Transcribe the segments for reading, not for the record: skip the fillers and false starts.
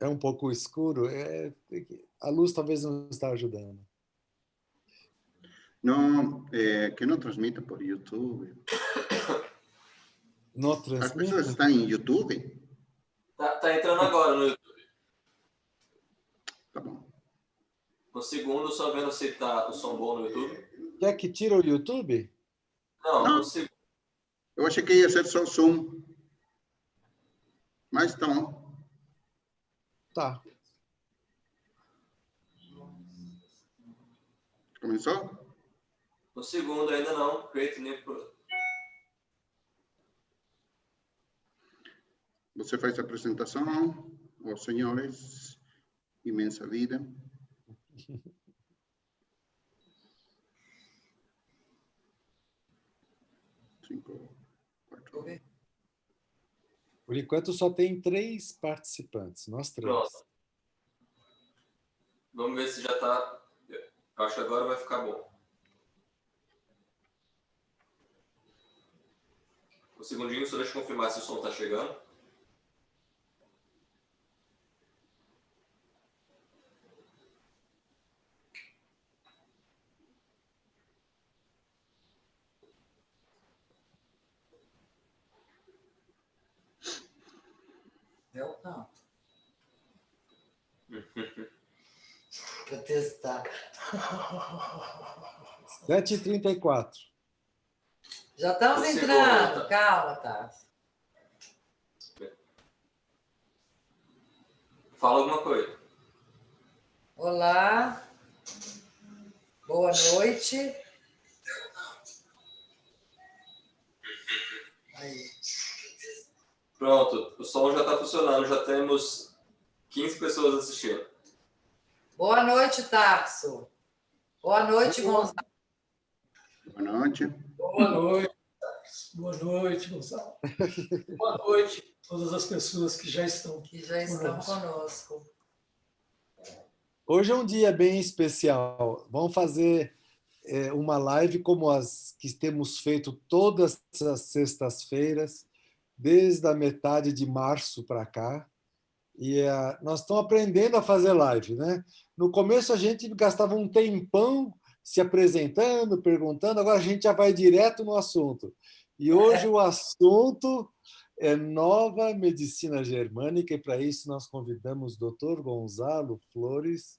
É um pouco escuro. A luz talvez não está ajudando. Não, que não transmita por YouTube. Não As transmite? pessoas estão em YouTube? Tá entrando agora no YouTube. Tá bom. No segundo, só vendo se tá o som bom no YouTube. Quer que tire o YouTube? Não, no segundo. Eu achei que ia ser só Zoom. Mas então. Tá. Começou? No segundo ainda não. Create new product. Você faz a apresentação, os senhores, imensa vida. Cinco, quatro. Por enquanto só tem 3 participantes, nós 3. Pronto. Vamos ver se já tá. Eu acho que agora vai ficar bom. Um segundinho, só deixa eu confirmar se o som tá chegando. Eu não. Para testar. 7h34. Já estamos entrando. Calma, Tarso. Fala alguma coisa. Olá. Boa noite. Aí. Pronto, o som já está funcionando, já temos 15 pessoas assistindo. Boa noite, Tarso. Boa noite, Gonçalo. Boa noite. Boa noite, Tarso. Boa noite, Gonçalo. Boa noite a todas as pessoas que já estão conosco. Hoje é um dia bem especial. Vamos fazer uma live como as que temos feito todas as sextas-feiras, desde a metade de março para cá. E nós estamos aprendendo a fazer live, né? No começo a gente gastava um tempão se apresentando, perguntando, agora a gente já vai direto no assunto. E hoje o assunto é nova medicina germânica, e para isso nós convidamos o Dr. Gonzalo Flores.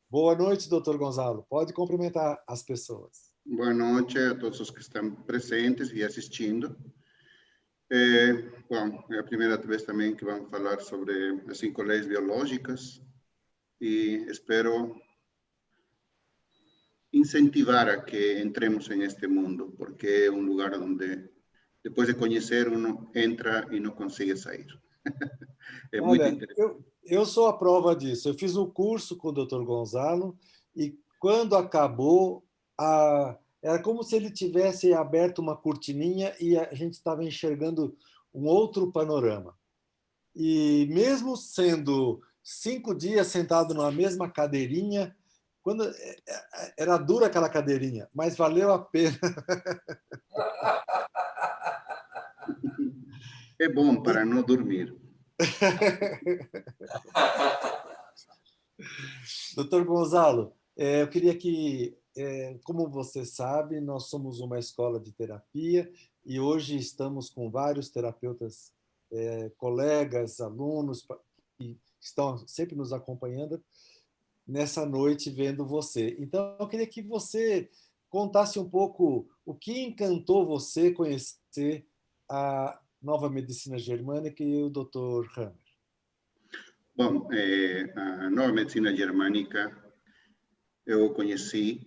Boa noite, Dr. Gonzalo. Pode cumprimentar as pessoas. Boa noite a todos os que estão presentes e assistindo. Bom, é a primeira vez também que vamos falar sobre as 5 leis biológicas e espero incentivar a que entremos em este mundo, porque é um lugar onde, depois de conhecer, uno entra e não consegue sair. É muito interessante. Eu sou a prova disso. Eu fiz o curso com o Dr. Gonzalo e, quando acabou, era como se ele tivesse aberto uma cortininha e a gente estava enxergando um outro panorama. E mesmo sendo 5 dias sentado numa mesma cadeirinha, era dura aquela cadeirinha, mas valeu a pena. É bom para não dormir. Doutor Gonzalo, eu queria que, como você sabe, nós somos uma escola de terapia e hoje estamos com vários terapeutas, colegas, alunos, que estão sempre nos acompanhando nessa noite vendo você. Então, eu queria que você contasse um pouco o que encantou você conhecer a nova medicina germânica e o Dr. Hammer. Bom, a nova medicina germânica eu conheci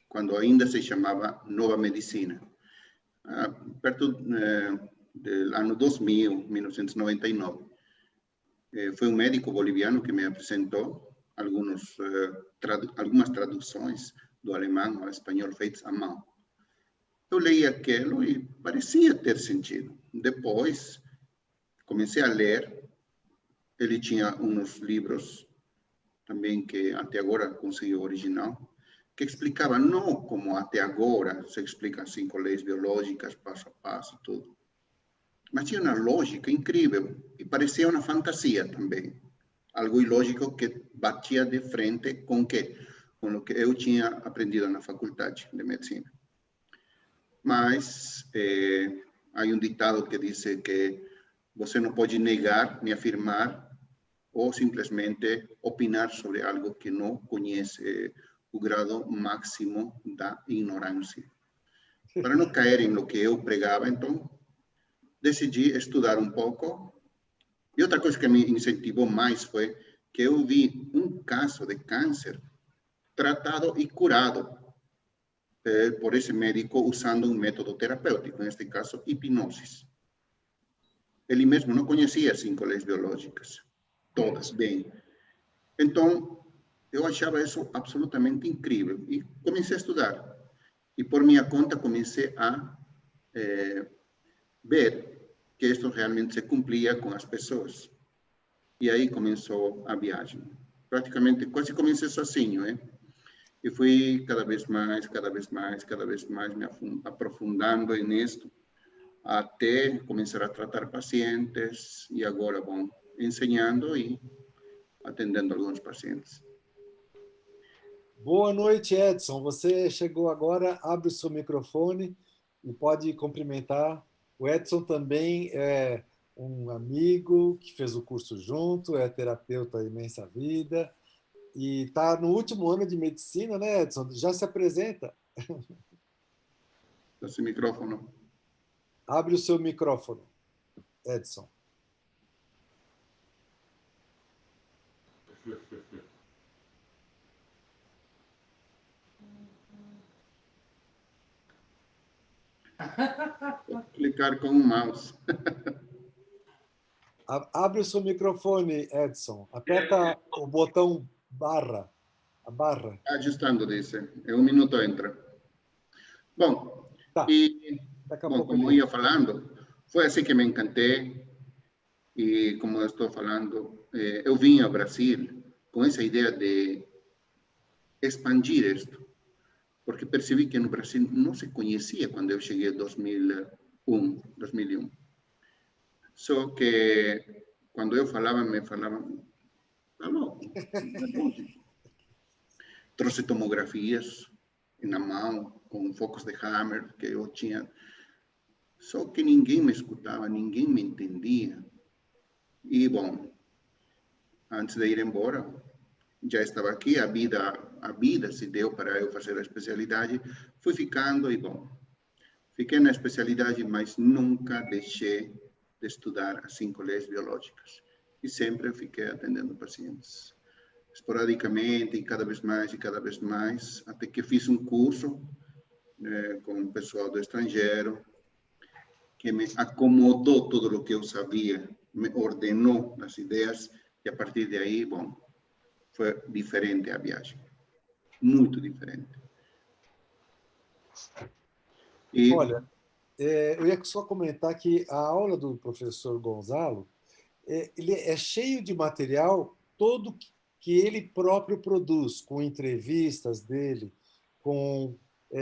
quando ainda se chamava Nova Medicina, perto do ano 2000, 1999. Foi um médico boliviano que me apresentou algumas traduções do alemão ao espanhol feitas à mão. Eu li aquilo e parecia ter sentido. Depois, comecei a ler. Ele tinha uns livros também que até agora consegui o original, que explicava não como até agora se explica 5 leis biológicas, passo a passo, tudo. mas tinha uma lógica incrível e parecia uma fantasia também. Algo ilógico que batia de frente com o que eu tinha aprendido na faculdade de medicina. Mas há um ditado que diz que você não pode negar nem afirmar ou simplesmente opinar sobre algo que não conhece o grado máximo da ignorância. Para não cair no que eu pregava, então, decidi estudar um pouco. E outra coisa que me incentivou mais foi que eu vi um caso de câncer tratado e curado por esse médico usando um método terapêutico, neste caso, hipnose. Ele mesmo não conhecia as 5 leis biológicas, todas bem. Então, eu achava isso absolutamente incrível e comecei a estudar. E por minha conta comecei a ver que isto realmente se cumpria com as pessoas. E aí começou a viagem. Praticamente, quase comecei sozinho, E fui cada vez mais me aprofundando nisto, até começar a tratar pacientes e agora, bom, ensinando e atendendo alguns pacientes. Boa noite, Edson. Você chegou agora, abre o seu microfone e pode cumprimentar. O Edson também é um amigo que fez o curso junto, é terapeuta Imensa Vida e está no último ano de medicina, né, Edson? Já se apresenta. Esse microfone. Abre o seu microfone, Edson. Vou clicar com o mouse. Abre o seu microfone, Edson. Aperta o botão barra. A barra. Ajustando, disse. Em 1 minuto entra. Bom, Tá. Como ia falando, foi assim que me encantei. E como eu estou falando, eu vim ao Brasil com essa ideia de expandir isto. Porque percebi que no Brasil não se conhecia quando eu cheguei em 2001. Só que quando eu falava, me falavam, tá louco, trouxe tomografias na mão, com focos de Hammer que eu tinha. Só que ninguém me escutava, ninguém me entendia. E, bom, antes de ir embora, já estava aqui, a vida se deu para eu fazer a especialidade. Fui ficando e, bom, fiquei na especialidade, mas nunca deixei de estudar as 5 leis biológicas. E sempre fiquei atendendo pacientes. Esporadicamente, e cada vez mais, até que fiz um curso com um pessoal do estrangeiro, que me acomodou tudo o que eu sabia, me ordenou as ideias, e a partir de aí, bom, foi diferente a viagem. Muito diferente. E, olha, eu ia só comentar que a aula do professor Gonzalo, ele é cheio de material todo que ele próprio produz, com entrevistas dele, com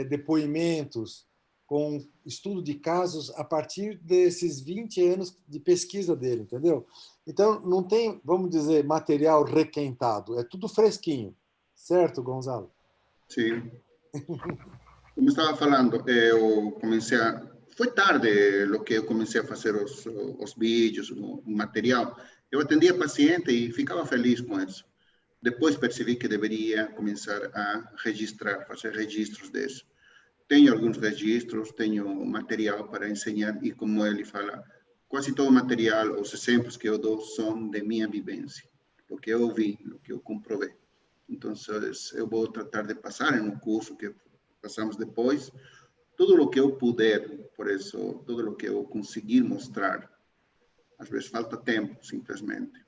depoimentos, com estudo de casos a partir desses 20 anos de pesquisa dele, entendeu? Então, não tem, vamos dizer, material requentado, é tudo fresquinho, certo, Gonzalo? sim. Como estava falando, eu comecei a... Foi tarde o que eu comecei a fazer os vídeos, o material. Eu atendia paciente e ficava feliz com isso. Depois percebi que deveria começar a registrar, fazer registros disso. Tenho alguns registros, tenho material para ensinar e, como ele fala, quase todo o material, os exemplos que eu dou são de minha vivência, o que eu vi, o que eu comprovei. Então, eu vou tratar de passar em um curso que passamos depois, tudo o que eu puder, por isso, tudo o que eu conseguir mostrar. Às vezes falta tempo, simplesmente.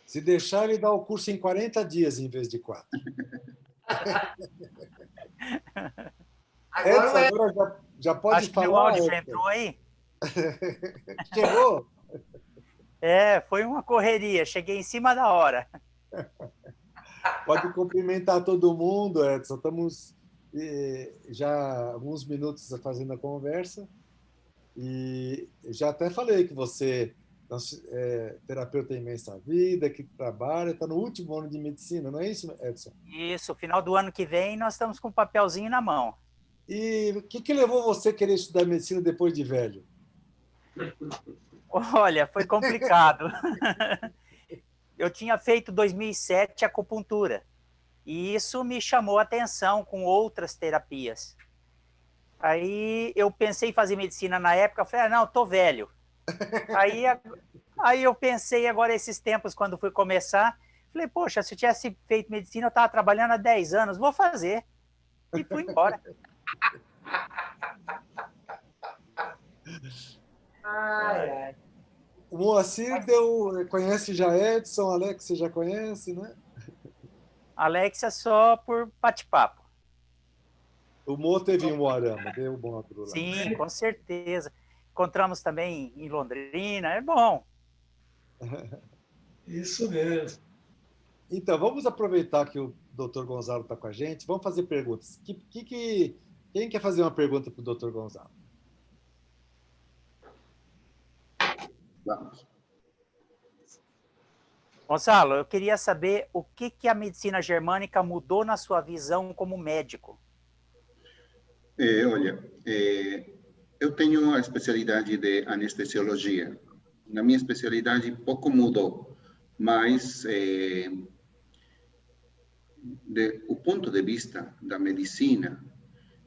Se deixar, ele dá o curso em 40 dias em vez de 4. Edson, agora já pode Acho falar. Que o áudio Edson. já entrou aí? Chegou? Foi uma correria, cheguei em cima da hora. Pode cumprimentar todo mundo, Edson. Estamos já há alguns minutos fazendo a conversa. E já até falei que você é terapeuta em imensa vida, que trabalha, está no último ano de medicina, não é isso, Edson? Isso, final do ano que vem nós estamos com um papelzinho na mão. E o que levou você a querer estudar medicina depois de velho? Olha, foi complicado. Eu tinha feito 2007 acupuntura e isso me chamou a atenção com outras terapias. Aí eu pensei em fazer medicina na época, falei, não, tô velho. Aí eu pensei agora esses tempos, quando fui começar, falei, poxa, se eu tivesse feito medicina, eu estava trabalhando há 10 anos, vou fazer. E fui embora. Ai, ai. O Moacir conhece já Edson, Alex, você já conhece, né? Alexia só por bate-papo. O Mo teve um Moarama, deu um módulo lá. Sim, com certeza. Encontramos também em Londrina, é bom. Isso mesmo. Então, vamos aproveitar que o Dr. Gonzalo está com a gente, vamos fazer perguntas. Quem quer fazer uma pergunta para o Dr. Gonzalo? Vamos. Gonzalo, eu queria saber o que a medicina germânica mudou na sua visão como médico. Olha, eu tenho a especialidade de anestesiologia. Na minha especialidade pouco mudou, mas o ponto de vista da medicina,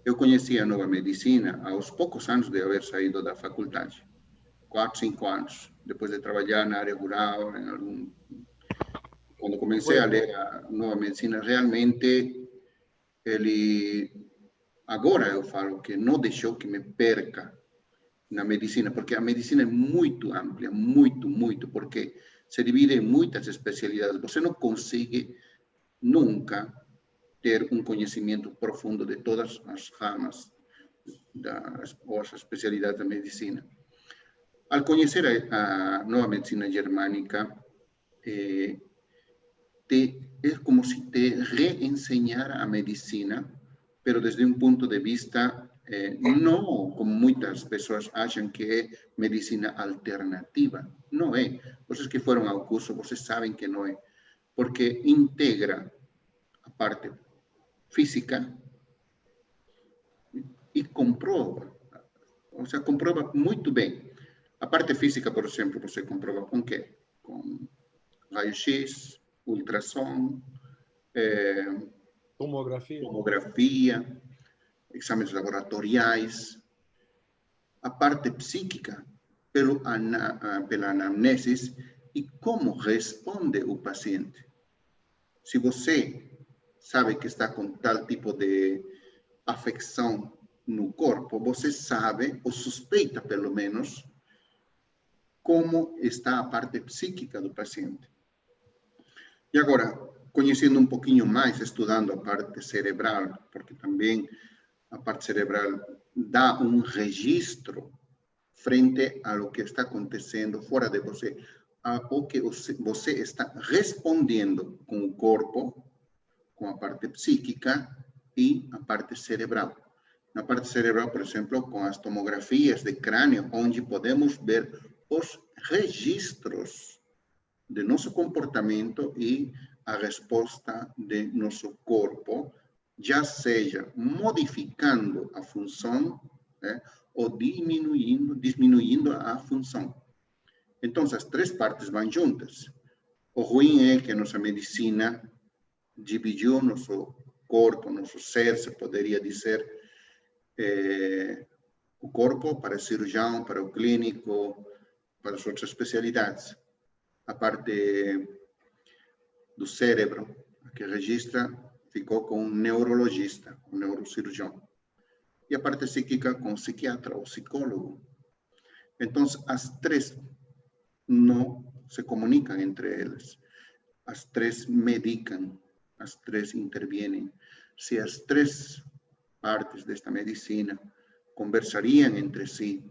eu conheci a nova medicina aos poucos anos de haver saído da faculdade. 4, 5 anos, depois de trabalhar na área rural, quando comecei a ler a nova medicina, realmente agora eu falo que não deixou que me perca na medicina, porque a medicina é muito ampla, muito, porque se divide em muitas especialidades. Você não consegue nunca ter um conhecimento profundo de todas as ramas ou as especialidades da medicina. Al conhecer a nova medicina germânica, é como se te reenseñara a medicina, pero desde um ponto de vista, não como muitas pessoas acham que é medicina alternativa. Não é. Vocês que foram ao curso, vocês sabem que não é. Porque integra a parte física e comprova. Ou seja, comprova muito bem. A parte física, por exemplo, você comprova com quê? Com raio-x, ultrassom, tomografia, exames laboratoriais. A parte psíquica, pela anamnese e como responde o paciente. Se você sabe que está com tal tipo de afecção no corpo, você sabe, ou suspeita pelo menos, como está a parte psíquica do paciente. E agora, conhecendo um pouquinho mais, estudando a parte cerebral, porque também a parte cerebral dá um registro frente a lo que está acontecendo fora de você, ao que você está respondendo com o corpo, com a parte psíquica e a parte cerebral. Na parte cerebral, por exemplo, com as tomografias de crânio, onde podemos ver os registros de nosso comportamento e a resposta de nosso corpo, já seja modificando a função, ou diminuindo a função. Então, as três partes vão juntas. O ruim é que a nossa medicina dividiu nosso corpo, nosso ser, se poderia dizer, o corpo para o cirurgião, para o clínico, para as outras especialidades. A parte do cérebro, que registra, ficou com um neurologista, um neurocirurgião. E a parte psíquica com o psiquiatra ou psicólogo. Então, as três não se comunicam entre elas. As três medicam, as três intervêm. Se as três partes desta medicina conversariam entre si,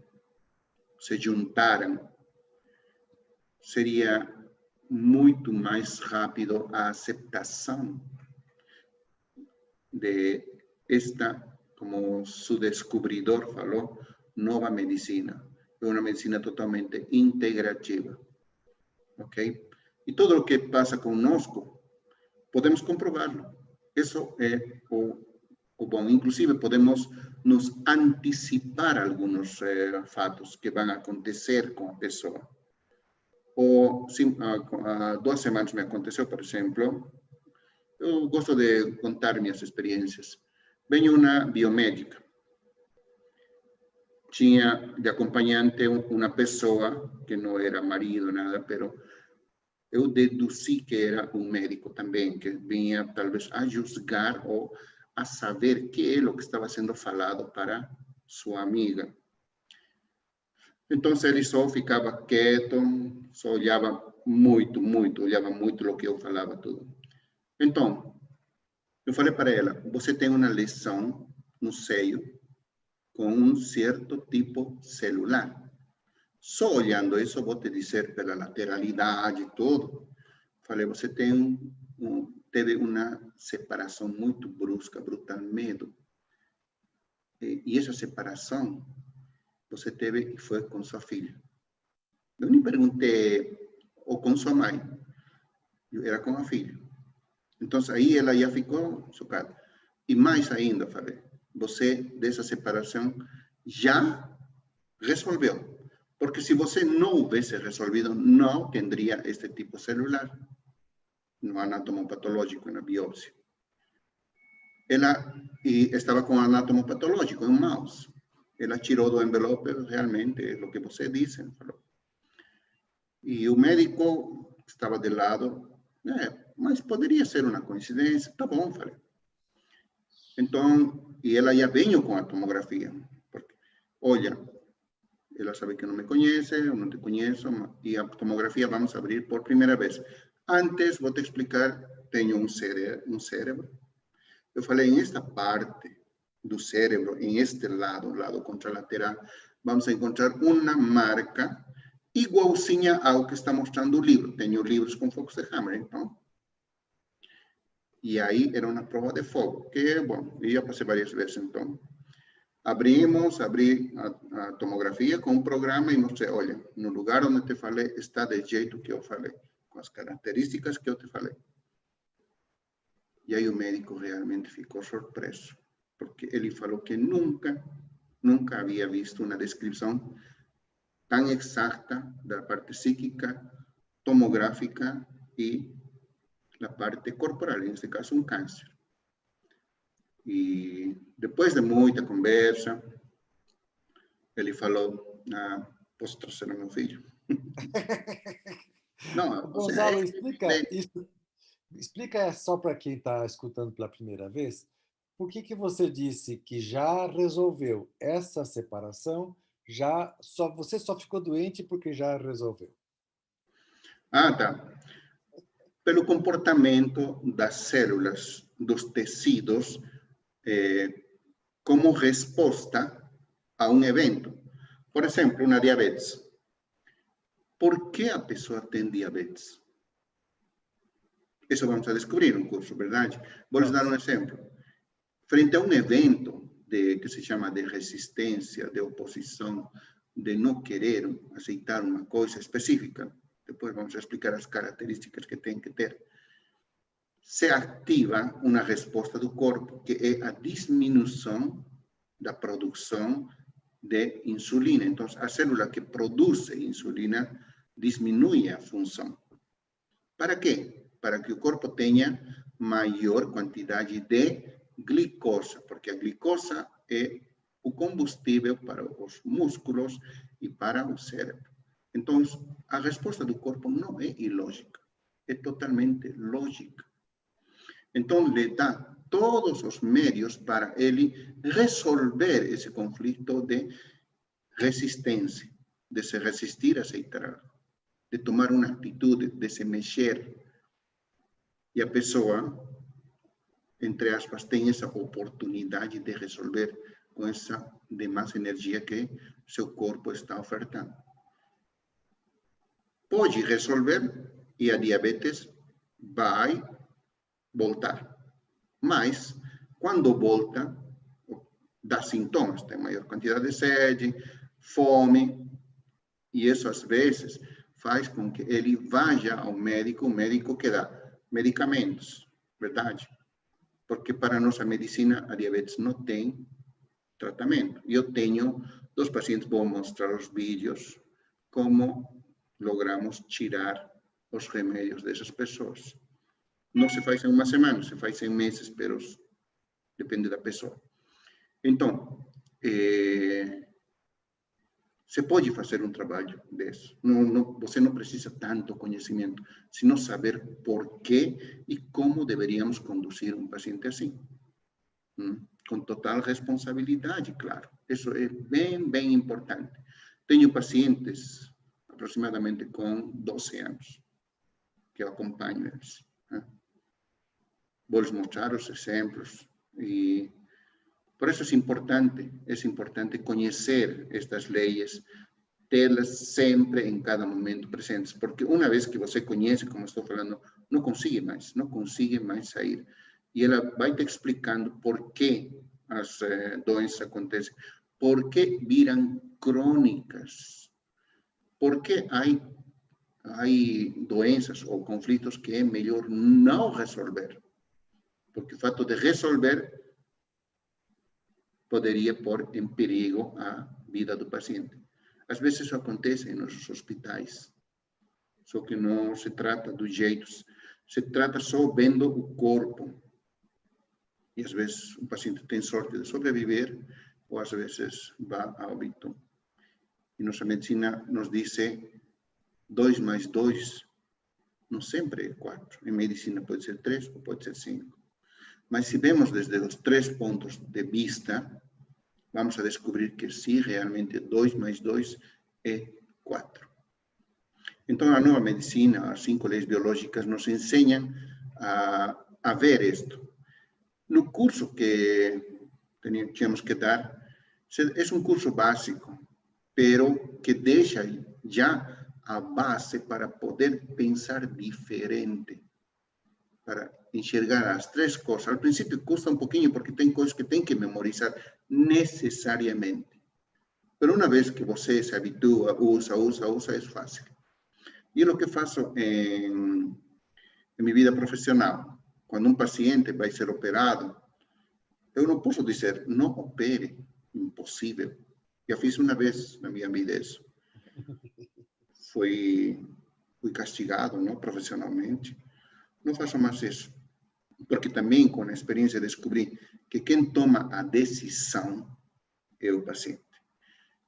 se juntaram, seria muito mais rápido a aceitação de esta, como su descobridor falou, nova medicina. é uma medicina totalmente integrativa, ok? E tudo o que passa conosco, podemos comprová-lo. Isso é o bom. Inclusive, podemos nos antecipar alguns fatos que vão acontecer com a pessoa. Há 2 semanas me aconteceu, por exemplo, eu gosto de contar minhas experiências. Venho uma biomédica. Tinha de acompanhante uma pessoa que não era marido, nada, pero eu deduzi que era um médico também, que vinha talvez a julgar ou a saber o que é o que estava sendo falado para sua amiga. Então, ele só ficava quieto, só olhava muito o que eu falava tudo. Então, eu falei para ela, você tem uma lesão no seio com um certo tipo celular. Só olhando isso, vou te dizer pela lateralidade e tudo. Falei, você teve uma separação muito brusca, brutal, medo. E essa separação você teve e foi com sua filha. Eu nem perguntei, ou com sua mãe. Eu era com a filha. Então, aí ela já ficou chocada. E mais ainda, falei, você, dessa separação, já resolveu. Porque se você não houvesse resolvido, não teria este tipo celular no anatomopatológico, na biópsia. Ela estava com anatomopatológico em mãos. Ela tirou do envelope, realmente, o que você disse. Falou. E o médico estava de lado, mas poderia ser uma coincidência. Tá bom, falei. Então, e ela já veio com a tomografia. Porque, olha, ela sabe que não me conhece, eu não te conheço, e a tomografia vamos abrir por primeira vez. Antes, vou te explicar, tenho um cérebro. Eu falei, em esta parte do cérebro, em este lado, lado contralateral, vamos encontrar uma marca igualzinha ao que está mostrando o livro. Tenho livros com Fox de Hammer, então. E aí era uma prova de fogo, que, bom, eu já passei várias vezes, então. Abri a tomografia com um programa e mostrei, olha, no lugar onde te falei, está do jeito que eu falei, com as características que eu te falei. E aí o médico realmente ficou surpreso, porque ele falou que nunca havia visto uma descrição tão exata da parte psíquica, tomográfica e da parte corporal, neste caso um câncer. E depois de muita conversa, ele falou, posso trazer meu filho? Não, Gonzalo, explica só para quem está escutando pela primeira vez, por que você disse que já resolveu essa separação, você só ficou doente porque já resolveu? Tá. Pelo comportamento das células, dos tecidos, como resposta a um evento. Por exemplo, uma diabetes. Por que a pessoa tem diabetes? Isso vamos a descobrir no curso, verdade? Vou lhes dar um exemplo. Frente a um evento que se chama de resistência, de oposição, de não querer aceitar uma coisa específica, depois vamos explicar as características que tem que ter, se ativa uma resposta do corpo, que é a diminuição da produção de insulina. Então, a célula que produz insulina diminui a função. Para quê? Para que o corpo tenha maior quantidade de glicose, porque a glicose é o combustível para os músculos e para o cérebro. Então, a resposta do corpo não é ilógica, é totalmente lógica. Então, lhe dá todos os meios para ele resolver esse conflito de resistência, de se resistir a aceitar algo, de tomar uma atitude, de se mexer. E a pessoa, entre aspas, tem essa oportunidade de resolver com essa demais energia que seu corpo está ofertando. Pode resolver e a diabetes vai voltar. Mas, quando volta, dá sintomas. Tem maior quantidade de sede, fome, E isso, às vezes, faz com que ele vá ao médico, o médico que dá medicamentos, verdade? Porque para nossa medicina, a diabetes não tem tratamento. Eu tenho 2 pacientes, vou mostrar os vídeos, como logramos tirar os remédios dessas pessoas. Não se faz em uma semana, se faz em meses, mas depende da pessoa. Então, você pode fazer um trabalho desse. Você não precisa tanto conhecimento, senão saber por que e como deveríamos conduzir um paciente assim. Com total responsabilidade, claro. Isso é bem importante. Tenho pacientes aproximadamente com 12 anos, que eu acompanho eles. Vou lhes mostrar os exemplos. E por isso é importante conhecer estas leis, tê-las sempre em cada momento presentes, porque uma vez que você conhece, como estou falando, não consegue mais sair. E ela vai te explicando por que as doenças acontecem, por que viram crônicas, por que há doenças ou conflitos que é melhor não resolver, porque o fato de resolver poderia pôr em perigo a vida do paciente. Às vezes isso acontece nos hospitais, só que não se trata dos jeitos, se trata só vendo o corpo. E às vezes o paciente tem sorte de sobreviver, ou às vezes vai a óbito. E nossa medicina nos diz 2 mais 2 não sempre é 4. Em medicina pode ser 3 ou pode ser 5. Mas se vemos desde os 3 pontos de vista, vamos a descobrir que sim, realmente 2 mais 2 é 4. Então, a nova medicina, as 5 leis biológicas, nos ensinam a ver isto. No curso que tínhamos que dar, é um curso básico, pero que deixa já a base para poder pensar diferente, para enxergar as 3 coisas. Al princípio custa um pouquinho, porque tem coisas que tem que memorizar necessariamente. Mas uma vez que você se habitua, usa, é fácil. E é o que faço em minha vida profissional. Quando um paciente vai ser operado, eu não posso dizer, não opere, impossível. Já fiz uma vez na minha vida isso. Fui castigado, não, profissionalmente. Não faço mais isso. Porque também, com a experiência, descobri que quem toma a decisão é o paciente.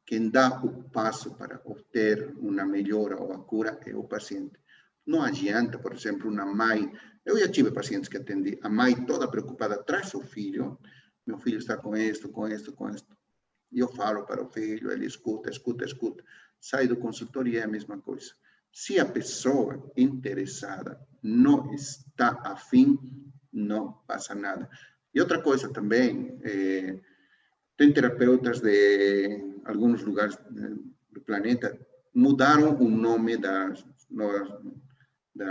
Quem dá o passo para obter uma melhora ou a cura é o paciente. Não adianta, por exemplo, uma mãe... Eu já tive pacientes que atendi. A mãe toda preocupada, traz o filho. Meu filho está com isto. E eu falo para o filho, ele escuta. Sai do consultório e é a mesma coisa. Se a pessoa interessada não está afim, não passa nada. E outra coisa também, tem terapeutas de alguns lugares do planeta, mudaram o nome da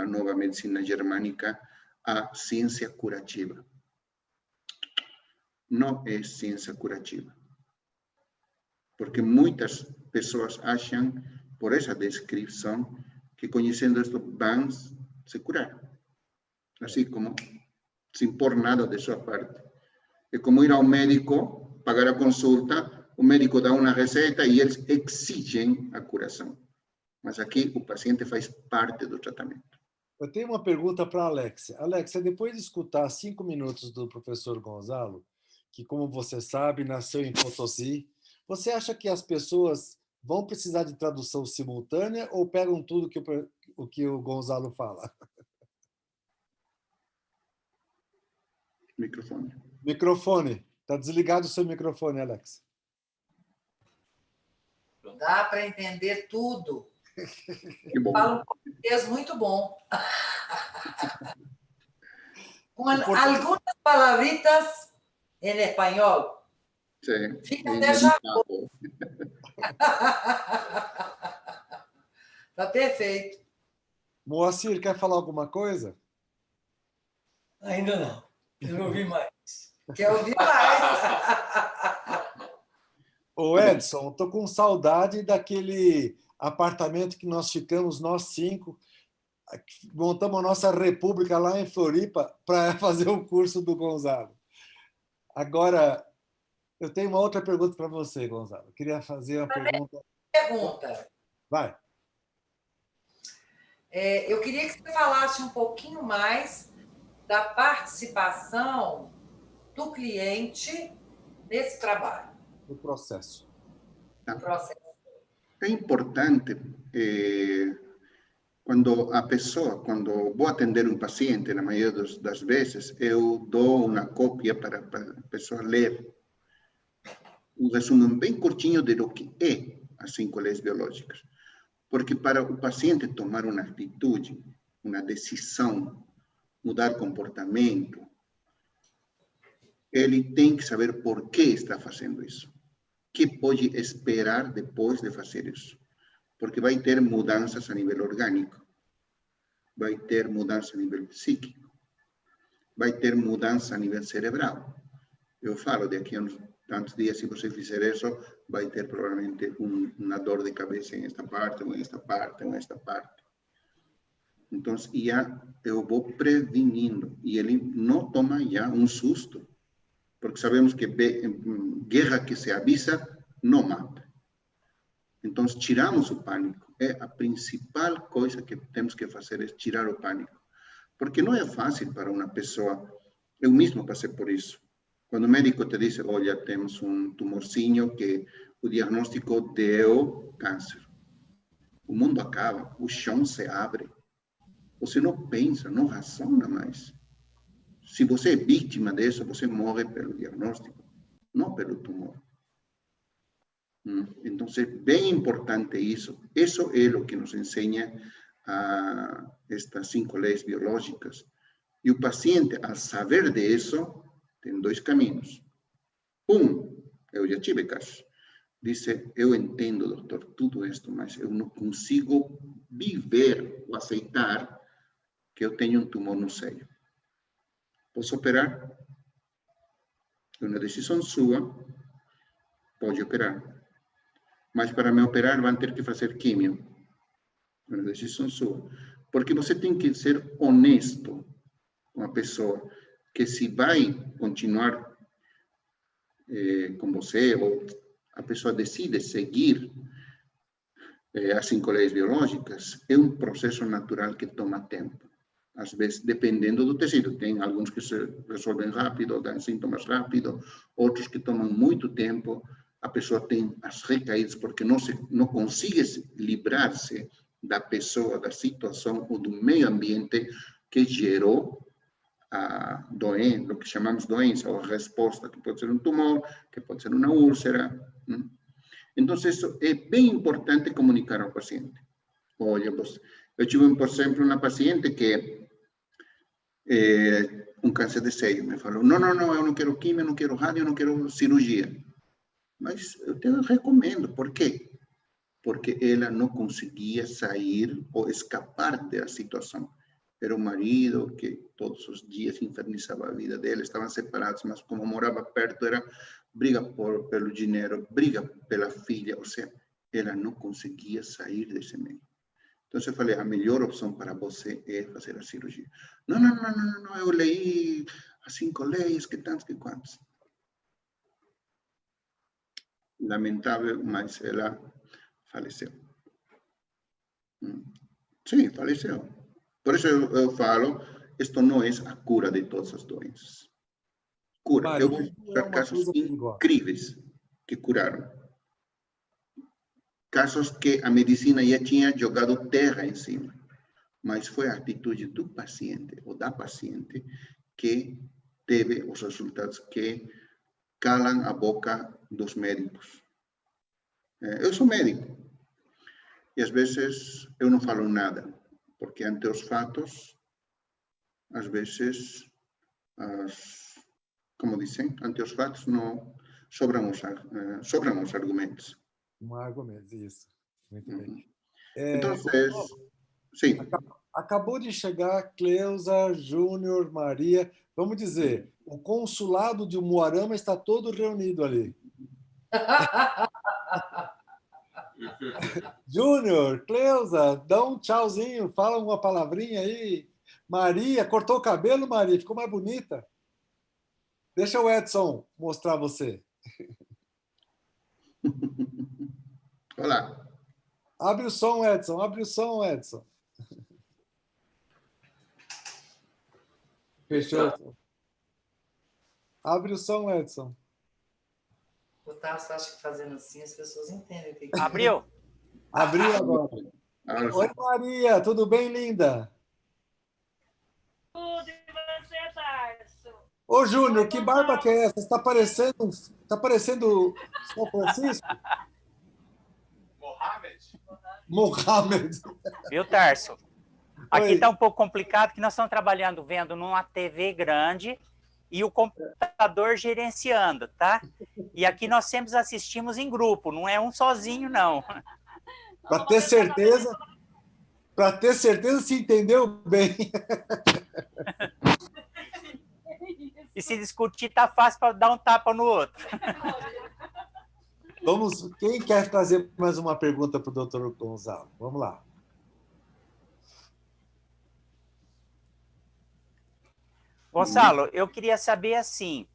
nova medicina germânica a ciência curativa. Não é ciência curativa. Porque muitas pessoas acham, por essa descrição, que conhecendo isto vão se curar. Assim como, sem pôr nada de sua parte. É como ir ao médico, pagar a consulta, o médico dá uma receita e eles exigem a curação. Mas aqui o paciente faz parte do tratamento. Eu tenho uma pergunta para a Alexia. Alexia, depois de escutar 5 minutos do professor Gonzalo, que, como você sabe, nasceu em Potosí, você acha que as pessoas vão precisar de tradução simultânea ou pegam tudo que o Gonzalo fala? Microfone. Microfone. Está desligado o seu microfone, Alex. Dá para entender tudo. Que bom. Fala um português muito bom. Com algumas palavritas em espanhol. Sim. Fica até chato. Está perfeito. Moacir, quer falar alguma coisa? Ainda não. Quero ouvir mais. Quer ouvir mais? Ô, Edson, estou com saudade daquele apartamento que nós ficamos, nós 5, montamos a nossa república lá em Floripa para fazer o curso do Gonzalo. Agora, eu tenho uma outra pergunta para você, Gonzalo. Eu queria fazer uma pergunta. Vai. Eu queria que você falasse um pouquinho mais da participação do cliente nesse trabalho. No processo. No processo. É importante quando vou atender um paciente, na maioria das vezes, eu dou uma cópia para a pessoa ler um resumo bem curtinho de do que é as 5 leis biológicas. Porque para o paciente tomar uma atitude, uma decisão, mudar comportamento, ele tem que saber por que está fazendo isso. O que pode esperar depois de fazer isso. Porque vai ter mudanças a nível orgânico, vai ter mudança a nível psíquico, vai ter mudança a nível cerebral. Eu falo, daqui a uns tantos dias, se você fizer isso, vai ter provavelmente uma dor de cabeça em esta parte, ou em esta parte, ou em esta parte. Então, eu vou prevenindo, e ele não toma já um susto, porque sabemos que guerra que se avisa não mata. Então, tiramos o pânico. A principal coisa que temos que fazer é tirar o pânico. Porque não é fácil para uma pessoa. Eu mesmo passei por isso. Quando o médico te diz, olha, temos um tumorzinho que o diagnóstico deu câncer. O mundo acaba, o chão se abre. Você não pensa, não raciona mais. Se você é vítima disso, você morre pelo diagnóstico, não pelo tumor. Então, é bem importante isso. Isso é o que nos ensina estas 5 leis biológicas. E o paciente, ao saber disso, tem 2 caminhos. Eu já tive casos. Disse, eu entendo, doutor, tudo isto, mas eu não consigo viver ou aceitar que eu tenho um tumor no seio. Posso operar? É uma decisão sua. Pode operar. Mas para me operar, vão ter que fazer químio. É uma decisão sua. Porque você tem que ser honesto com a pessoa, que se vai continuar com você, ou a pessoa decide seguir as 5 leis biológicas, é um processo natural que toma tempo. Às vezes, dependendo do tecido. Tem alguns que se resolvem rápido, dão sintomas rápido, outros que tomam muito tempo. A pessoa tem as recaídas porque não consegue livrar-se da pessoa, da situação ou do meio ambiente que gerou a doença, o que chamamos doença, ou a resposta, que pode ser um tumor, que pode ser uma úlcera. Então, isso é bem importante comunicar ao paciente. Olha, eu tive, por exemplo, uma paciente que um câncer de seio. Me falou, não, eu não quero quimio, não quero rádio, não quero cirurgia. Mas eu te recomendo. Por quê? Porque ela não conseguia sair ou escapar da situação. Era um marido que todos os dias infernizava a vida dela, estavam separados, mas como morava perto, era briga pelo dinheiro, briga pela filha, ou seja, ela não conseguia sair desse meio. Então, eu falei, a melhor opção para você é fazer a cirurgia. Não, eu leí as 5 leis, que tantos, que quantos. Lamentável, mas ela faleceu. Sim, faleceu. Por isso eu falo, isto não é a cura de todas as doenças. Cura. Eu vi casos incríveis que curaram. Casos que a medicina já tinha jogado terra em cima. Mas foi a atitude do paciente ou da paciente que teve os resultados que calam a boca dos médicos. Eu sou médico. E às vezes eu não falo nada. Porque ante os fatos, às vezes, como dizem, ante os fatos não sobram os argumentos. Não há argumentos, isso. Muito bem. Então, sim. Acabou de chegar Cleusa, Júnior, Maria. Vamos dizer, o consulado de Umuarama está todo reunido ali. Júnior, Cleusa, dá um tchauzinho, fala uma palavrinha aí. Maria, cortou o cabelo, Maria? Ficou mais bonita? Deixa o Edson mostrar você. Olá. Abre o som, Edson. Abre o som, Edson. Fechou. Abre o som, Edson. O Tarso acha que fazendo assim as pessoas entendem. Abriu? Abriu agora. Oi, Maria. Tudo bem, linda? Tudo, e você, Tarso? Ô, Júnior, que barba que é essa? Está parecendo São Francisco? Mohamed. Viu, Tarso? Aqui Oi. está um pouco complicado, que nós estamos trabalhando vendo numa TV grande e o computador gerenciando, tá? E aqui nós sempre assistimos em grupo, não é um sozinho, não. Para ter certeza se entendeu bem. E se discutir, tá fácil para dar um tapa no outro. Vamos. Quem quer trazer mais uma pergunta para o doutor Gonzalo? Vamos lá. Gonçalo, eu queria saber assim,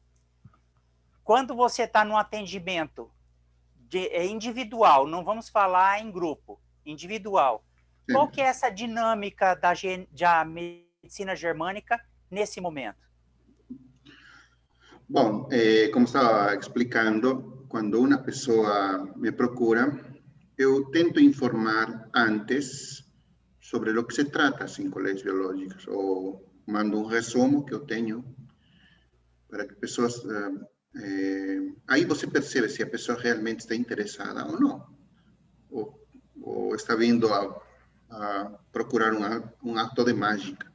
quando você está num atendimento individual, não vamos falar em grupo, individual, qual que é essa dinâmica da medicina germânica nesse momento? Bom, como estava explicando, quando uma pessoa me procura, eu tento informar antes sobre o que se trata as colégios biológicos, ou mando um resumo que eu tenho para que pessoas... aí você percebe se a pessoa realmente está interessada ou não, ou está vindo a procurar um ato de mágica.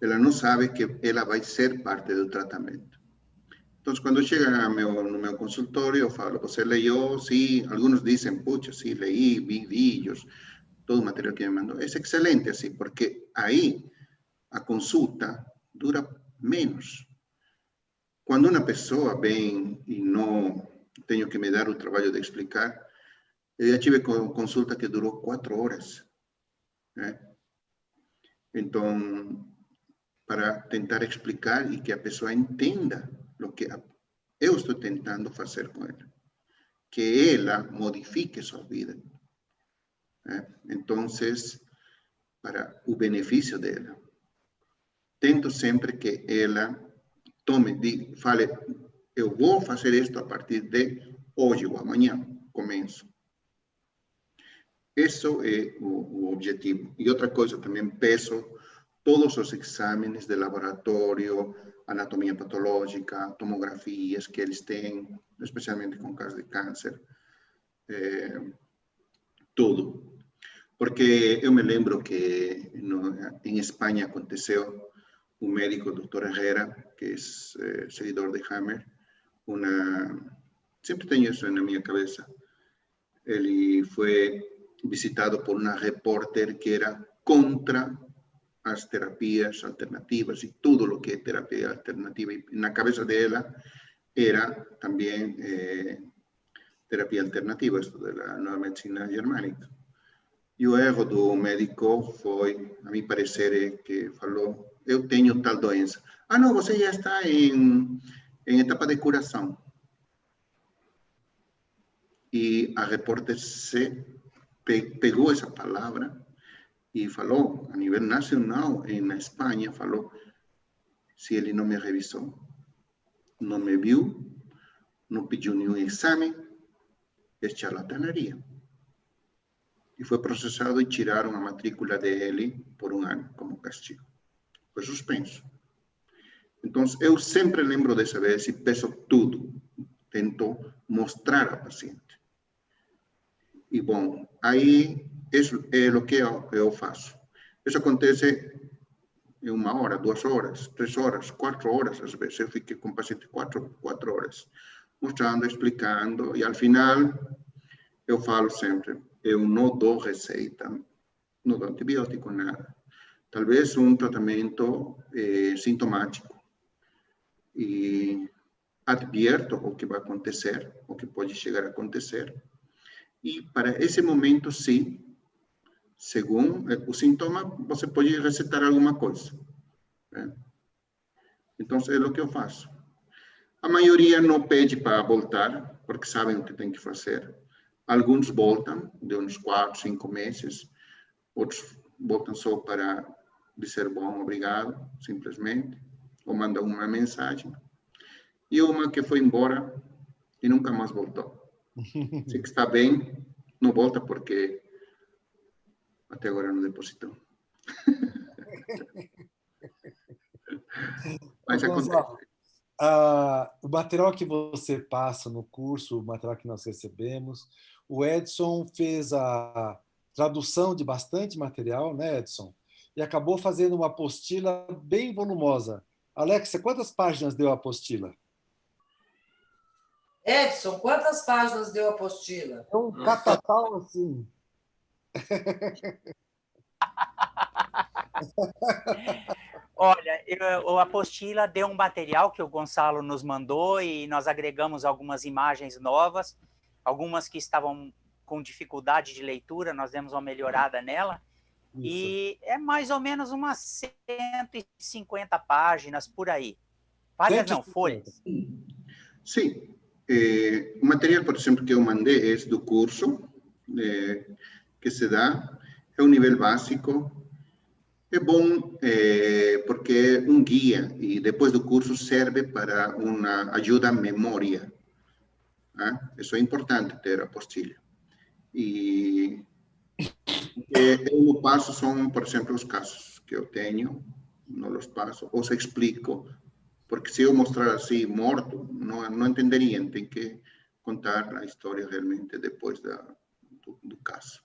Ela não sabe que ela vai ser parte do tratamento. Então, quando chega no meu consultório, eu falo, você leu? Sim. Alguns dizem, puxa, sim, leí, vi vídeos, todo o material que me mandou. É excelente, assim, porque aí a consulta dura menos. Quando uma pessoa vem e não tenho que me dar o trabalho de explicar, eu já tive consulta que durou 4 horas. Né? Então, para tentar explicar e que a pessoa entenda o que eu estou tentando fazer com ela, que ela modifique sua vida. Né? Então, para o benefício dela, tento sempre que ela fale, eu vou fazer isto a partir de hoje ou amanhã, começo. Esse é o objetivo. E outra coisa, também peço todos os exames de laboratório, anatomia patológica, tomografias que eles têm, especialmente com casos de câncer, tudo. Porque eu me lembro que em Espanha aconteceu um médico, Dr. Herrera, que é seguidor de Hammer, sempre tenho isso na minha cabeça. Ele foi visitado por uma repórter que era contra as terapias alternativas e tudo o que é terapia alternativa. E na cabeça dela era também terapia alternativa, esto da nova medicina germânica. E o erro do médico foi, a mi parecer, que falou, eu tenho tal doença. Ah, não, você já está em etapa de curação. E a repórter pegou essa palavra e falou, a nível nacional, na Espanha, falou, se ele não me revisou, não me viu, não pediu nenhum exame, é charlataneria. E foi processado e tiraram a matrícula dele por 1 ano como castigo. Foi suspenso. Então, eu sempre lembro dessa vez e peço tudo. Tento mostrar ao paciente. E, bom, aí isso é o que eu faço. Isso acontece em 1 hora, 2 horas, 3 horas, 4 horas. Às vezes eu fiquei com o paciente 4 horas, mostrando, explicando. E, ao final, eu falo sempre, eu não dou receita, não dou antibiótico, nada. Talvez um tratamento sintomático. E advierto o que vai acontecer, o que pode chegar a acontecer. E para esse momento, sim, segundo o sintoma, você pode recetar alguma coisa. Né? Então, é o que eu faço. A maioria não pede para voltar, porque sabem o que tem que fazer. Alguns voltam, de uns 4, 5 meses. Outros voltam só para dizer bom, obrigado, simplesmente. Ou mandam uma mensagem. E uma que foi embora e nunca mais voltou. Se que está bem, não volta porque até agora não depositou. Mas Gonzalo, acontece. o material que você passa no curso, o material que nós recebemos, o Edson fez a tradução de bastante material, né, Edson? E acabou fazendo uma apostila bem volumosa. Alexia, quantas páginas deu a apostila? Edson, quantas páginas deu a apostila? É um catatal assim. Olha, o apostila deu um material que o Gonçalo nos mandou e nós agregamos algumas imagens novas, algumas que estavam com dificuldade de leitura, nós demos uma melhorada nela. Isso. E é mais ou menos umas 150 páginas por aí. Páginas não, folhas. Sim. O material, por exemplo, que eu mandei é do curso que se dá, é um nível básico. É bom porque é um guia e depois do curso serve para uma ajuda à memória. Isso é importante ter a apostila. E eu não passo são, por exemplo, os casos que eu tenho, não os passo, ou se explico, porque se eu mostrar assim morto, não entenderiam, tem que contar a história realmente depois do caso.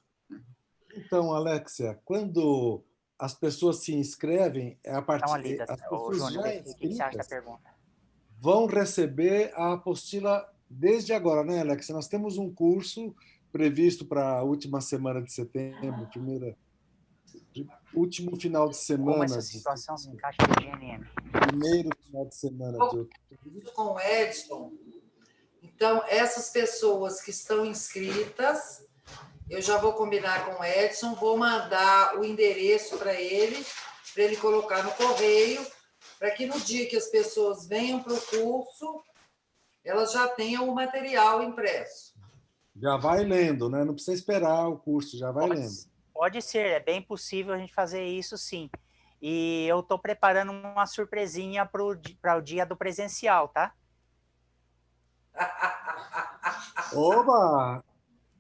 Então, Alexia, quando as pessoas se inscrevem, a partir as pessoas Júnior, já inscritas, o que você acha da pergunta? Vão receber a apostila desde agora, né, Alexia? Nós temos um curso previsto para a última semana de setembro, último final de semana. Como essa situação se encaixa no GNM? Primeiro final de semana de outubro. Com o Edson. Então, essas pessoas que estão inscritas, eu já vou combinar com o Edson, vou mandar o endereço para ele colocar no correio, para que no dia que as pessoas venham para o curso, elas já tenham o material impresso. Já vai lendo, né? Não precisa esperar o curso, já vai lendo. Pode ser, é bem possível a gente fazer isso, sim. E eu estou preparando uma surpresinha para o dia do presencial, tá? Oba!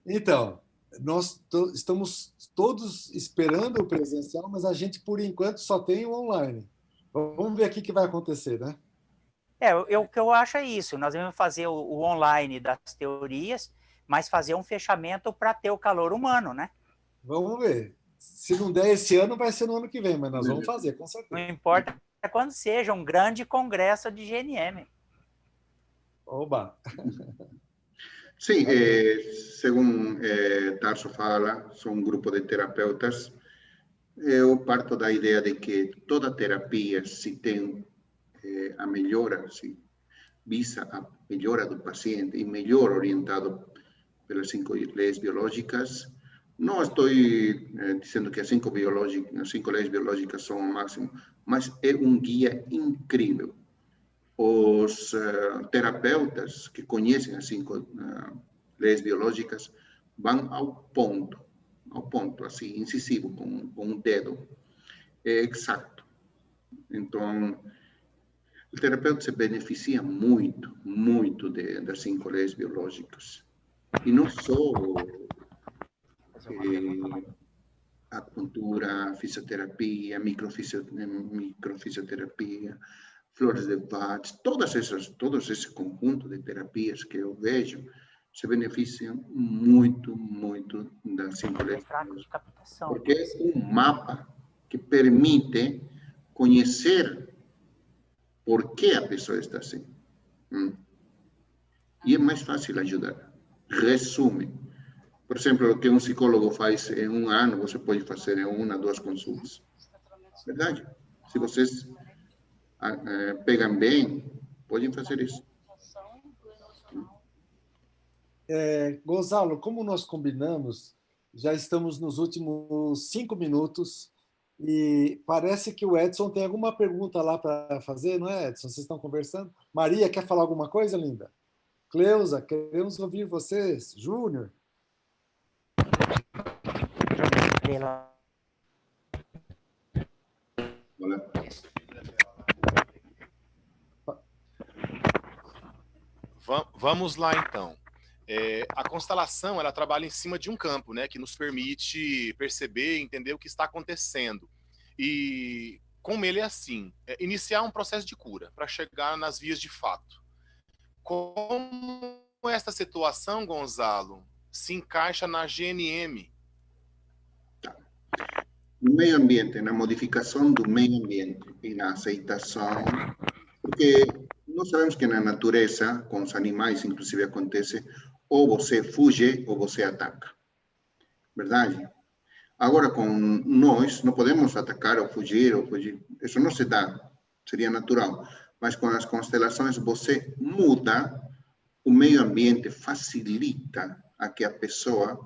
Então, nós estamos todos esperando o presencial, mas a gente, por enquanto, só tem o online. Vamos ver aqui o que vai acontecer, né? O que eu acho é isso. Nós vamos fazer o online das teorias, mas fazer um fechamento para ter o calor humano, né? Vamos ver. Se não der esse ano, vai ser no ano que vem, mas nós vamos fazer, com certeza. Não importa quando seja um grande congresso de GNM. Oba! Sim, segundo Tarso fala, sou um grupo de terapeutas. Eu parto da ideia de que toda terapia, se tem a melhora, se visa a melhora do paciente e melhor orientado pelas 5 leis biológicas. Não estou dizendo que as 5 leis biológicas são o máximo, mas é um guia incrível. Os terapeutas que conhecem as 5 leis biológicas vão ao ponto, assim, incisivo, com um dedo. É exato. Então, o terapeuta se beneficia muito, muito das 5 leis biológicas. E não só acupuntura, fisioterapia, microfisioterapia, flores de Bach, todos esse conjunto de terapias que eu vejo se beneficiam muito, muito das 5 leis biológicas. Porque é um mapa que permite conhecer por que a pessoa está assim. E é mais fácil ajudar. Resume. Por exemplo, o que um psicólogo faz em um ano, você pode fazer em 1 a 2 consultas. Verdade? Se vocês pegam bem, podem fazer isso. Gonzalo, como nós combinamos, já estamos nos últimos 5 minutos e parece que o Edson tem alguma pergunta lá para fazer, não é, Edson? Vocês estão conversando? Maria, quer falar alguma coisa, linda? Cleusa, queremos ouvir vocês. Júnior? Vamos lá, então. A constelação, ela trabalha em cima de um campo, né, que nos permite perceber e entender o que está acontecendo. E como ele é assim, iniciar um processo de cura para chegar nas vias de fato. Como esta situação, Gonzalo, se encaixa na GNM? No meio ambiente, na modificação do meio ambiente e na aceitação, porque nós sabemos que na natureza, com os animais, inclusive acontece, ou você fuge ou você ataca. Verdade? Agora, com nós, não podemos atacar ou fugir. Isso não se dá, seria natural. Mas com as constelações, você muda o meio ambiente, facilita a que a pessoa,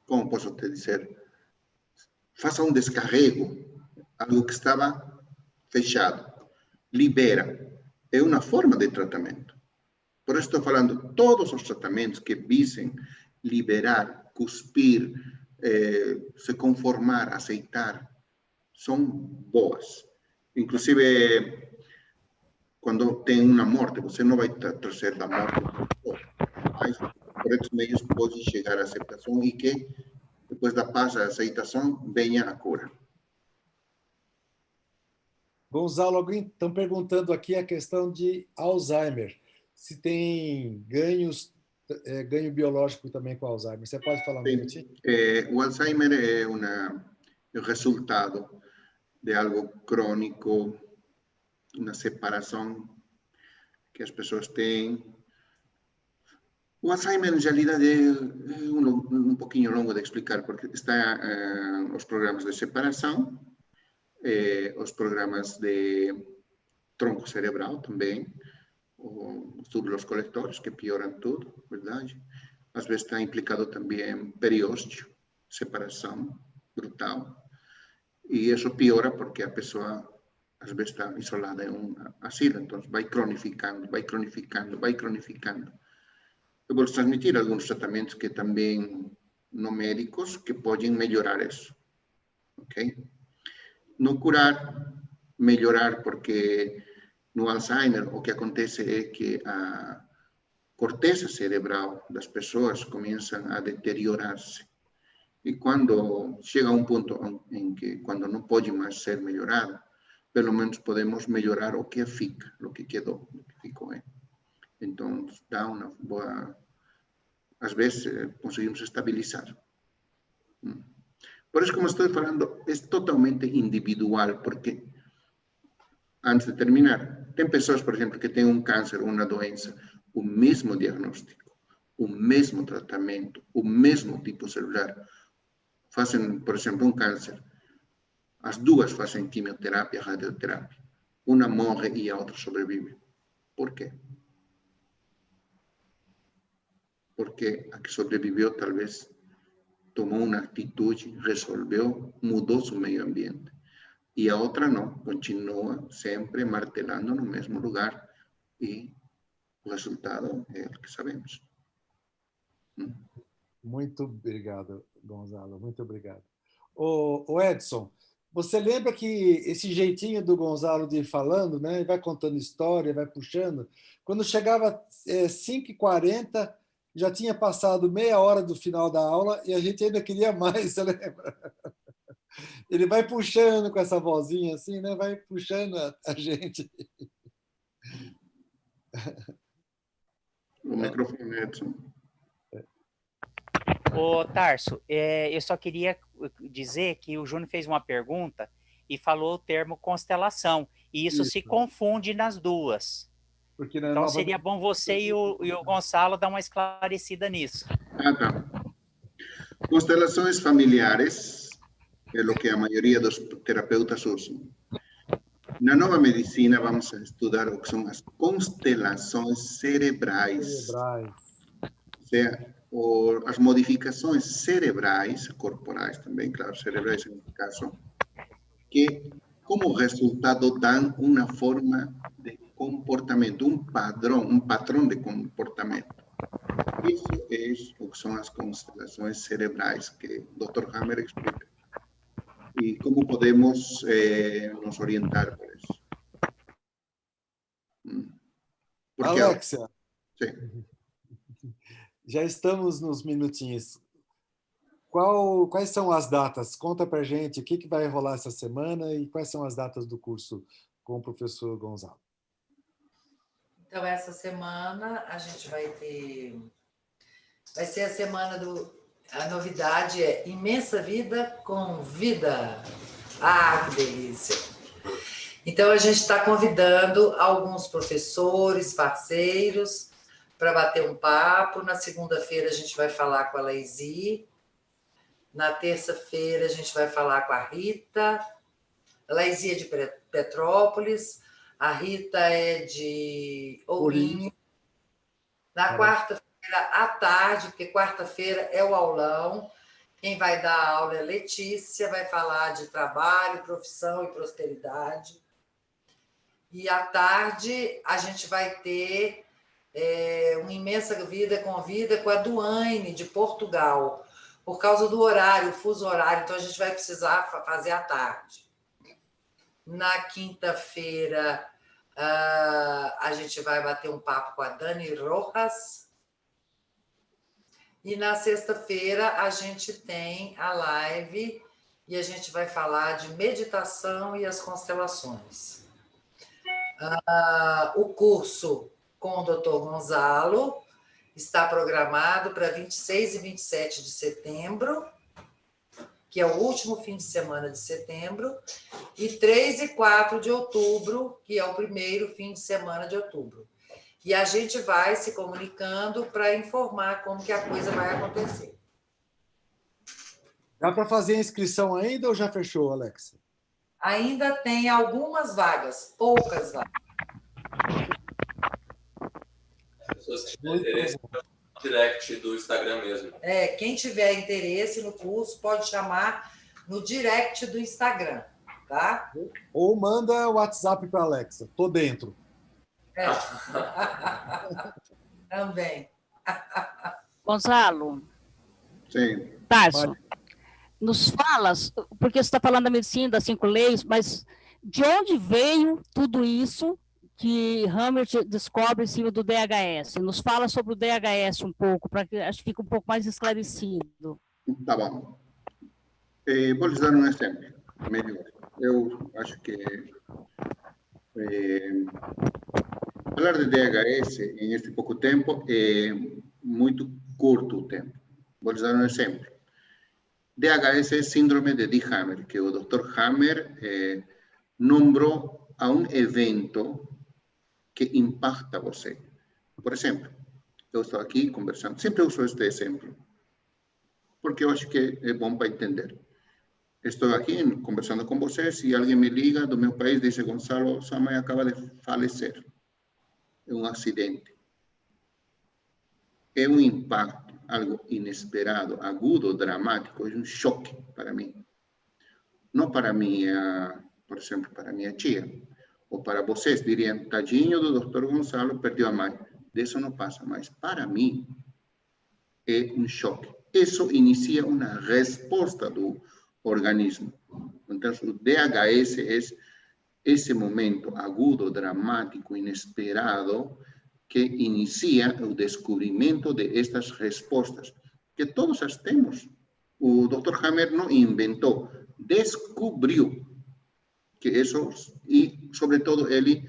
como posso te dizer, faça um descarrego, algo que estava fechado. Libera. É uma forma de tratamento. Por isso estou falando, todos os tratamentos que visem liberar, cuspir, se conformar, aceitar, são boas. Inclusive, quando tem uma morte, você não vai trazer da morte, mas por esses meios pode chegar à aceitação e que, depois da paz, a aceitação, venha a cura. Gonzalo, alguém estão perguntando aqui a questão de Alzheimer. Se tem ganho biológico também com Alzheimer. Você pode falar um minutinho? O Alzheimer é o resultado de algo crônico, uma separação que as pessoas têm. O Alzheimer, em realidade, é um pouquinho longo de explicar, porque está os programas de separação, os programas de tronco cerebral também, os túbulos coletores, que pioram tudo, verdade? Às vezes está implicado também periósteo, separação brutal, e isso piora porque a pessoa, às vezes, está isolada em um asilo, então vai cronificando. Eu vou transmitir alguns tratamentos que também, não médicos, que podem melhorar isso, ok? Não curar, melhorar, porque no Alzheimer o que acontece é que a corteza cerebral das pessoas começa a deteriorar-se. E quando chega a um ponto em que, quando não pode mais ser melhorado, pelo menos podemos melhorar o que fica, o que quedou, o que ficou. Então, dá uma boa... Às vezes, conseguimos estabilizar. Por isso, como estou falando, é totalmente individual, porque, antes de terminar, tem pessoas, por exemplo, que têm um câncer ou uma doença, o mesmo diagnóstico, o mesmo tratamento, o mesmo tipo celular. Fazem, por exemplo, um câncer. As duas fazem quimioterapia, radioterapia. Uma morre e a outra sobrevive. Por quê? Porque a que sobreviveu, talvez, tomou uma atitude, resolveu, mudou seu meio ambiente. E a outra não, continua sempre martelando no mesmo lugar e o resultado é o que sabemos. Muito obrigado, Gonzalo, muito obrigado. O Edson, você lembra que esse jeitinho do Gonzalo de ir falando, né, vai contando história, vai puxando, quando chegava 5h40, já tinha passado meia hora do final da aula e a gente ainda queria mais, você lembra? Ele vai puxando com essa vozinha assim, né? Vai puxando a gente. O microfone, Edson. Ô, Tarso, eu só queria dizer que o Júnior fez uma pergunta e falou o termo constelação, e isso se confunde nas duas. Porque então seria bom você e o Gonçalo dar uma esclarecida nisso. Tá. Constelações familiares é o que a maioria dos terapeutas usam. Na nova medicina, vamos a estudar o que são as constelações cerebrais. Ou seja, as modificações cerebrais, corporais também, claro, cerebrais em caso, que como resultado dão uma forma de comportamento, um patrão de comportamento. Isso é o que são as constelações cerebrais que o Dr. Hammer explica. E como podemos nos orientar por isso. Porque, Alexia, sim. já estamos nos minutinhos. Quais são as datas? Conta para a gente o que vai rolar essa semana e quais são as datas do curso com o professor Gonzalo. Então, essa semana a gente vai ter... Vai ser a semana A novidade é Imensa Vida com Vida. Ah, que delícia! Então, a gente está convidando alguns professores, parceiros, para bater um papo. Na segunda-feira, a gente vai falar com a Laisi. Na terça-feira, a gente vai falar com a Rita. A Laisi é de Petrópolis, a Rita é de Ourinho. Na quarta-feira, à tarde, porque quarta-feira é o aulão, quem vai dar aula é Letícia, vai falar de trabalho, profissão e prosperidade. E à tarde, a gente vai ter uma Imensa Vida com a Duane, de Portugal, por causa do horário, o fuso horário, então a gente vai precisar fazer à tarde. Na quinta-feira, a gente vai bater um papo com a Dani Rojas. E na sexta-feira, a gente tem a live e a gente vai falar de meditação e as constelações. O curso com o Dr. Gonzalo está programado para 26 e 27 de setembro, que é o último fim de semana de setembro, e 3 e 4 de outubro, que é o primeiro fim de semana de outubro. E a gente vai se comunicando para informar como que a coisa vai acontecer. Dá para fazer a inscrição ainda ou já fechou, Alexa? Ainda tem algumas vagas, poucas vagas. As pessoas que tiverem interesse, no direct do Instagram mesmo. Quem tiver interesse no curso pode chamar no direct do Instagram, tá? Ou manda o WhatsApp para a Alexa. Tô dentro. Também. Gonzalo. Sim. Tarso, nos falas, porque você está falando da medicina, das 5 leis, mas de onde veio tudo isso que Hammer descobre em cima do DHS? Nos fala sobre o DHS um pouco, para que acho que fique um pouco mais esclarecido. Tá bom. Vou lhes dar um exemplo melhor. Eu acho que falar de DHS em este pouco tempo é muito curto o tempo. Vou lhes dar um exemplo. DHS é síndrome de Dee Hammer, que o Dr. Hammer nombrou a um evento que impacta você. Por exemplo, eu estou aqui conversando, sempre uso este exemplo, porque eu acho que é bom para entender. Estou aqui conversando com vocês e alguém me liga do meu país e diz: Gonzalo, sua mãe acaba de falecer. É um acidente. É um impacto, algo inesperado, agudo, dramático, é um choque para mim. Não para minha, por exemplo, para minha tia, ou para vocês, diriam: tadinho do Dr. Gonzalo, perdeu a mãe. Disso não passa, mas para mim é um choque. Isso inicia uma resposta do organismo. Então, o DHS é esse momento agudo, dramático, inesperado, que inicia o descobrimento de estas respostas, que todos as temos. O Dr. Hammer não inventou, descobriu que isso, e, sobretudo, ele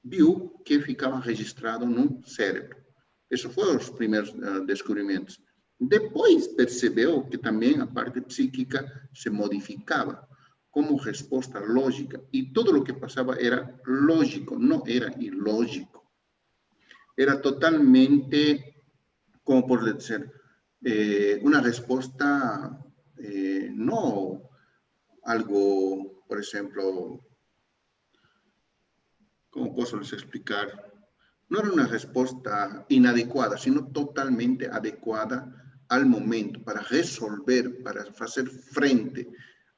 viu que ficava registrado no cérebro. Esses foram os primeiros descobrimentos. Depois percebeu que também a parte psíquica se modificava como resposta lógica, e tudo o que passava era lógico, não era ilógico. Era totalmente, como por dizer, uma resposta, não algo, por exemplo, ¿cómo puedo les explicar? No era una respuesta inadecuada, sino totalmente adecuada al momento para resolver, para hacer frente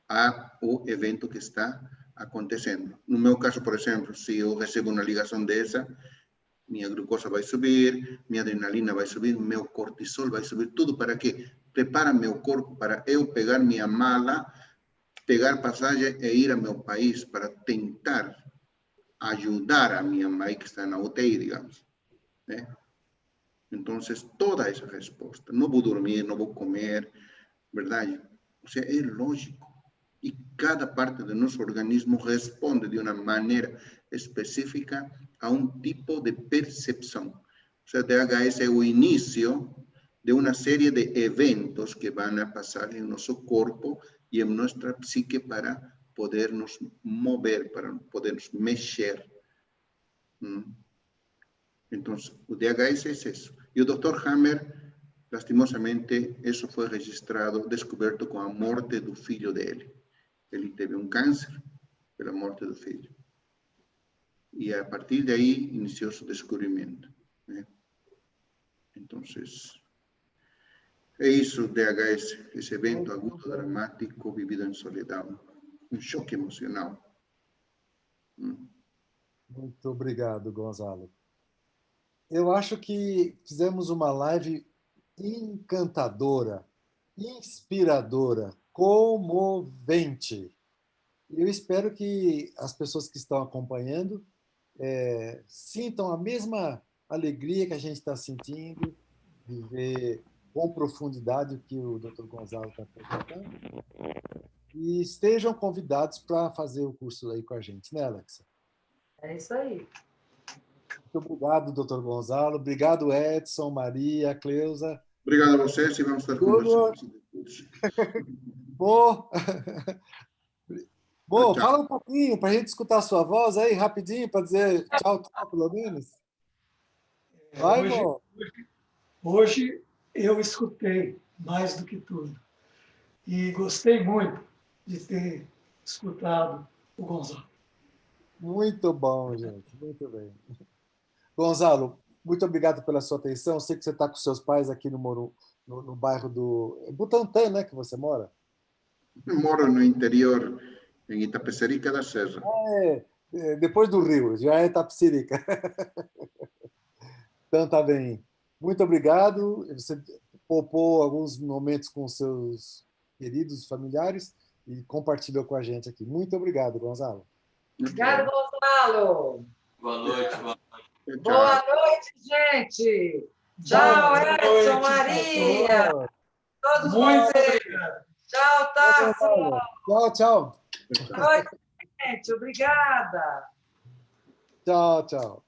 ao evento que está acontecendo. No meu caso, por exemplo, se eu recebo uma ligação dessa, minha glucosa vai subir, minha adrenalina vai subir, meu cortisol vai subir, tudo para quê? Prepara meu corpo para eu pegar minha mala, pegar passagem e ir ao meu país para tentar ajudar a minha mãe que está na UTI, digamos. Né? Então, toda essa resposta, não vou dormir, não vou comer, verdade? Ou seja, é lógico. E cada parte do nosso organismo responde de uma maneira específica a um tipo de percepção. Ou seja, DHS é o início de uma série de eventos que vão a passar em nosso corpo e em nossa psique para poder nos mover, para poder nos mexer. Então, o DHS é isso. E o Dr. Hammer, lastimosamente, isso foi registrado, descoberto com a morte do filho dele. Ele teve um câncer pela morte do filho. E a partir daí iniciou-se o descobrimento. Né? Então, é isso, DHS, esse evento agudo, dramático, vivido em solidão. Um choque emocional. Muito obrigado, Gonzalo. Eu acho que fizemos uma live encantadora, inspiradora, comovente. Eu espero que as pessoas que estão acompanhando sintam a mesma alegria que a gente está sentindo de ver com profundidade o que o Dr. Gonzalo está apresentando e estejam convidados para fazer o curso aí com a gente, né, Alexa? É isso aí. Muito obrigado, Dr. Gonzalo. Obrigado, Edson, Maria, Cleusa. Obrigado a vocês e vamos estar conversando depois. Bom, fala um pouquinho para a gente escutar a sua voz aí, rapidinho, para dizer tchau, pelo menos. Vai, hoje eu escutei mais do que tudo. E gostei muito de ter escutado o Gonzalo. Muito bom, gente. Muito bem. Gonzalo, muito obrigado pela sua atenção. Eu sei que você está com seus pais aqui no bairro do Butantã, né, que você mora? Eu moro no interior, em Itapecerica da Serra. Depois do Rio, já é Itapecerica. Então, tá bem. Muito obrigado. Você poupou alguns momentos com seus queridos familiares e compartilhou com a gente aqui. Muito obrigado, Gonzalo. Obrigado, Gonzalo. Boa noite. Boa noite, gente. Tchau, Edson, Maria. Todos vocês. Tchau, Tarso. Tchau. Boa noite, gente. Obrigada. Tchau.